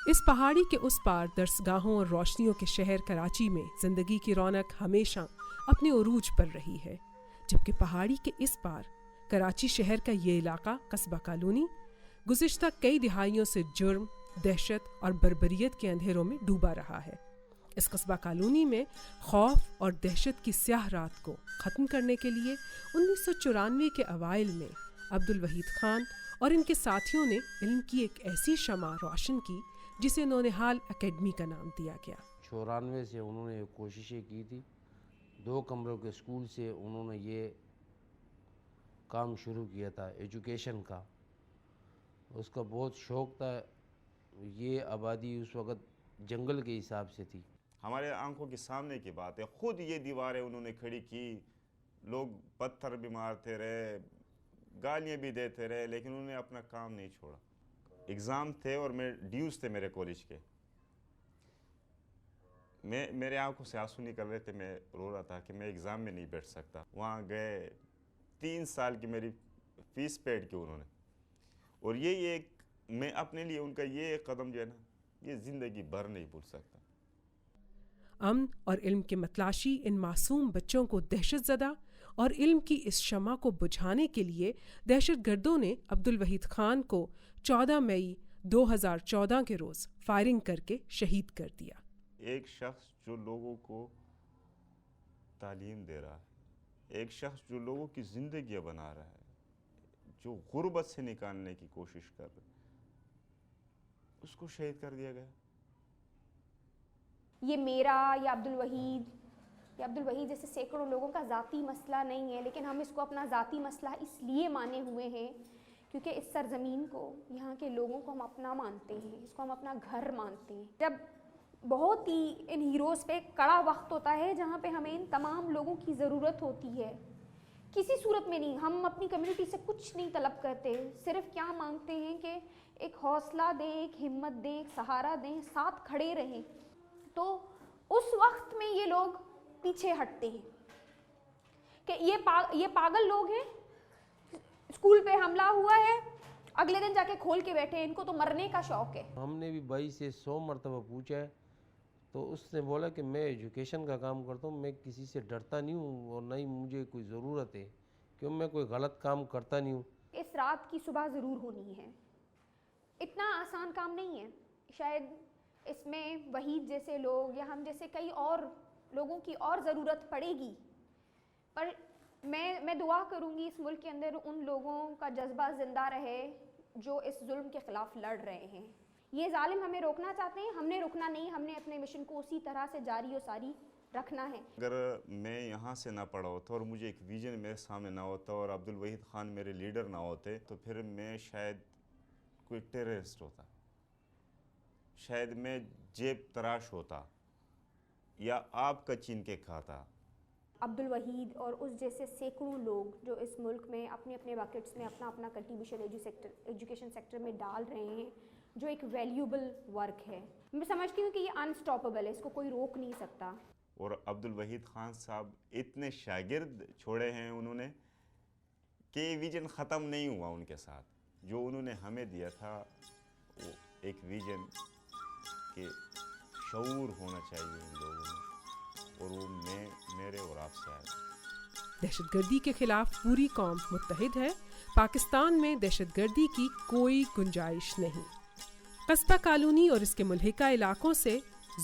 اس پہاڑی کے اس پار درسگاہوں اور روشنیوں کے شہر کراچی میں زندگی کی رونق ہمیشہ اپنے عروج پر رہی ہے، جبکہ پہاڑی کے اس پار کراچی شہر کا یہ علاقہ قصبہ کالونی گزشتہ کئی دہائیوں سے جرم، دہشت اور بربریت کے اندھیروں میں ڈوبا رہا ہے۔ اس قصبہ کالونی میں خوف اور دہشت کی سیاہ رات کو ختم کرنے کے لیے 1994 کے اوائل میں عبدالوحید خان اور ان کے ساتھیوں نے علم کی ایک ایسی شمع روشن کی جسے نونہال اکیڈمی کا نام دیا گیا۔ 94 سے انہوں نے کوششیں کی تھی، 2 کمروں کے اسکول سے انہوں نے یہ کام شروع کیا تھا ایجوکیشن کا۔ اس کا بہت شوق تھا۔ یہ آبادی اس وقت جنگل کے حساب سے تھی۔ ہمارے آنکھوں کے سامنے کی بات ہے، خود یہ دیواریں انہوں نے کھڑی کی، لوگ پتھر بھی مارتے رہے، گالیاں بھی دیتے رہے، لیکن انہوں نے اپنا کام نہیں چھوڑا۔ ایگزام تھے اور ڈیوز تھے میرے کالج کے، میرے آنکھوں سے آنسو نکل رہے تھے، میں رو رہا تھا کہ میں ایگزام میں نہیں بیٹھ سکتا۔ وہاں گئے، 3 سال کی میری فیس پیڈ کی انہوں نے، اور یہ ایک میں اپنے لیے ان کا یہ ایک قدم جو ہے نا، یہ زندگی بھر نہیں بھول سکتا۔ امن اور علم کے متلاشی ان معصوم بچوں کو دہشت زدہ اور علم کی اس شمع کو بجھانے کے لیے دہشت گردوں نے عبدالوحید خان کو 14 مئی 2014 کے روز فائرنگ کر کے شہید کر دیا۔ ایک شخص جو لوگوں کو تعلیم دے رہا ہے، ایک شخص جو لوگوں کی زندگیاں بنا رہا ہے، جو غربت سے نکالنے کی کوشش کر رہا ہے، اس کو شہید کر دیا گیا۔ یہ میرا یا عبدالوحید جیسے سینکڑوں لوگوں کا ذاتی مسئلہ نہیں ہے، لیکن ہم اس کو اپنا ذاتی مسئلہ اس لیے مانے ہوئے ہیں کیونکہ اس سرزمین کو، یہاں کے لوگوں کو ہم اپنا مانتے ہیں، اس کو ہم اپنا گھر مانتے ہیں۔ جب بہت ہی ان ہیروز پہ کڑا وقت ہوتا ہے جہاں پہ ہمیں ان تمام لوگوں کی ضرورت ہوتی ہے، کسی صورت میں نہیں، ہم اپنی کمیونٹی سے کچھ نہیں طلب کرتے، صرف کیا مانگتے ہیں کہ ایک حوصلہ دیں، ایک ہمت دیں، ایک سہارا دیں، ساتھ کھڑے رہیں۔ تو اس وقت میں یہ لوگ پیچھے ہٹتے ہیں کہ یہ پاگل لوگ ہیں، اسکول پہ حملہ ہوا ہے، اگلے دن جا کے کھول کے بیٹھے ہیں، ان کو تو مرنے کا شوق ہے۔ ہم نے بھی بھائی سے 100 مرتبہ پوچھا ہے، تو اس نے بولا کہ میں ایجوکیشن کا کام کرتا ہوں، میں کسی سے ڈرتا نہیں ہوں اور نہ ہی مجھے کوئی ضرورت ہے، کیوں میں کوئی غلط کام کرتا نہیں ہوں۔ اس رات کی صبح ضرور ہونی ہے، اتنا آسان کام نہیں ہے۔ شاید اس میں وحید جیسے لوگ یا ہم جیسے کئی اور لوگوں کی اور ضرورت پڑے گی، پر میں دعا کروں گی اس ملک کے اندر ان لوگوں کا جذبہ زندہ رہے جو اس ظلم کے خلاف لڑ رہے ہیں۔ یہ ظالم ہمیں روکنا چاہتے ہیں، ہم نے رکنا نہیں، ہم نے اپنے مشن کو اسی طرح سے جاری و ساری رکھنا ہے۔ اگر میں یہاں سے نہ پڑا ہوتا اور مجھے ایک ویژن میرے سامنے نہ ہوتا اور عبدالوحید خان میرے لیڈر نہ ہوتے، تو پھر میں شاید کوئی ٹیررسٹ ہوتا، شاید میں جیب تراش ہوتا یا آپ کا چین کے کھاتا۔ عبدالوحید اور اس جیسے سینکڑوں لوگ جو اس ملک میں اپنے اپنے باکٹس میں اپنا اپنا کنٹریبیوشن ایجوکیشن سیکٹر میں ڈال رہے ہیں، جو ایک ویلیوبل ورک ہے، میں سمجھتی ہوں کہ یہ انسٹاپیبل ہے، اس کو کوئی روک نہیں سکتا۔ اور عبدالوحید خان صاحب اتنے شاگرد چھوڑے ہیں انہوں نے کہ یہ ویژن ختم نہیں ہوا ان کے ساتھ۔ جو انہوں نے ہمیں دیا تھا وہ ایک ویژن کہ شعور ہونا چاہیے ان لوگوں میں، اور وہ میرے اور آپ سے آئے۔ دہشت گردی کے خلاف پوری قوم متحد ہے، پاکستان میں دہشت گردی کی کوئی گنجائش نہیں۔ قصبہ کالونی اور اس کے ملحقہ علاقوں سے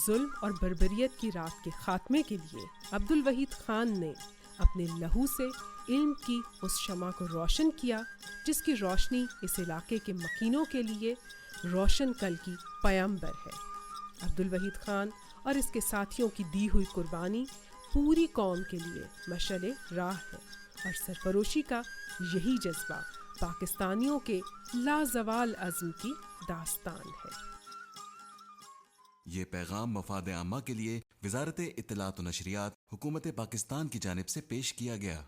ظلم اور بربریت کی رات کے خاتمے کے لیے عبدالوحید خان نے اپنے لہو سے علم کی اس شمع کو روشن کیا جس کی روشنی اس علاقے کے مکینوں کے لیے روشن کل کی پیامبر ہے۔ عبدالوحید خان اور اس کے ساتھیوں کی دی ہوئی قربانی پوری قوم کے لیے مشعل راہ ہے، اور سرفروشی کا یہی جذبہ پاکستانیوں کے لازوال عزم کی داستان ہے۔ یہ پیغام مفاد عامہ کے لیے وزارت اطلاعات و نشریات، حکومت پاکستان کی جانب سے پیش کیا گیا۔